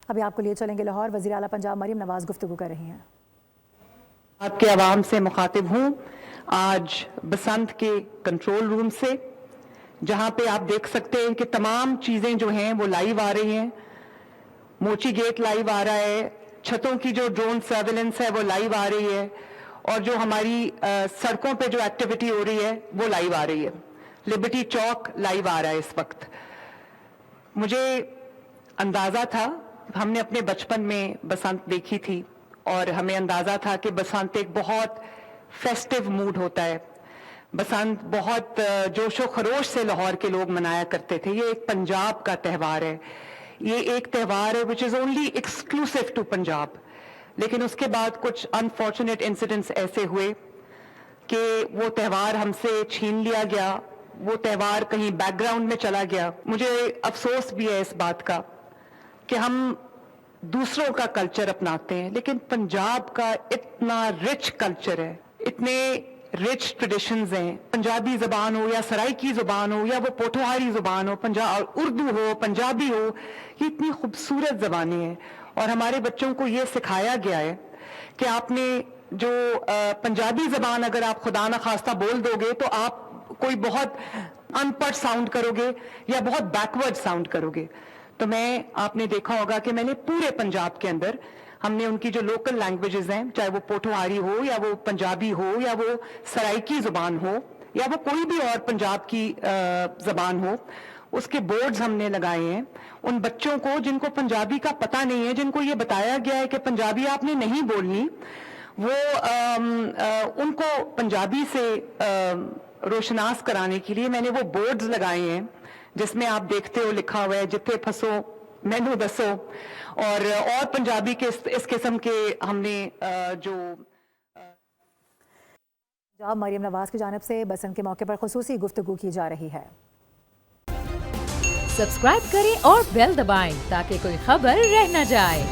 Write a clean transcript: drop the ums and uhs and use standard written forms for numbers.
ابھی آپ کو لیے چلیں گے لاہور. وزیر اعلیٰ پنجاب مریم نواز گفتگو کر رہی ہیں. آپ کے عوام سے مخاطب ہوں آج بسنت کے کنٹرول روم سے، جہاں پہ آپ دیکھ سکتے ہیں کہ تمام چیزیں جو ہیں وہ لائیو آ رہی ہیں. موچی گیٹ لائیو آ رہا ہے، چھتوں کی جو ڈرون سرویلنس ہے وہ لائیو آ رہی ہے، اور جو ہماری سڑکوں پہ جو ایکٹیویٹی ہو رہی ہے وہ لائیو آ رہی ہے. لبرٹی چوک لائیو آ رہا ہے اس وقت. مجھے اندازہ تھا، ہم نے اپنے بچپن میں بسنت دیکھی تھی اور ہمیں اندازہ تھا کہ بسنت ایک بہت فیسٹیو موڈ ہوتا ہے. بسنت بہت جوش و خروش سے لاہور کے لوگ منایا کرتے تھے. یہ ایک پنجاب کا تہوار ہے، یہ ایک تہوار ہے which is only exclusive to Punjab. لیکن اس کے بعد کچھ انفارچونیٹ انسیڈنٹس ایسے ہوئے کہ وہ تہوار ہم سے چھین لیا گیا، وہ تہوار کہیں بیک گراؤنڈ میں چلا گیا. مجھے افسوس بھی ہے اس بات کا کہ ہم دوسروں کا کلچر اپناتے ہیں، لیکن پنجاب کا اتنا رچ کلچر ہے، اتنے رچ ٹریڈیشنز ہیں. پنجابی زبان ہو یا سرائکی زبان ہو یا وہ پوٹھوہاری زبان ہو، اردو ہو، پنجابی ہو، یہ اتنی خوبصورت زبانیں ہیں. اور ہمارے بچوں کو یہ سکھایا گیا ہے کہ آپ نے جو پنجابی زبان اگر آپ خدا نخواستہ بول دو گے تو آپ کوئی بہت ان پڑھ ساؤنڈ کرو گے یا بہت بیکورڈ ساؤنڈ کرو گے. تو آپ نے دیکھا ہوگا کہ میں نے پورے پنجاب کے اندر ہم نے ان کی جو لوکل لینگویجز ہیں، چاہے وہ پوٹھوہاری ہو یا وہ پنجابی ہو یا وہ سرائکی زبان ہو یا وہ کوئی بھی اور پنجاب کی زبان ہو، اس کے بورڈز ہم نے لگائے ہیں. ان بچوں کو جن کو پنجابی کا پتہ نہیں ہے، جن کو یہ بتایا گیا ہے کہ پنجابی آپ نے نہیں بولنی، وہ ان کو پنجابی سے روشناس کرانے کے لیے میں نے وہ بورڈز لگائے ہیں جس میں آپ دیکھتے ہو لکھا ہوا ہے جتھے پھنسو مینو دسو، اور پنجابی کے اس قسم کے ہم نے جو پنجاب مریم نواز کی جانب سے بسنت کے موقع پر خصوصی گفتگو کی جا رہی ہے. سبسکرائب کریں اور بیل دبائیں تاکہ کوئی خبر رہ نہ جائے.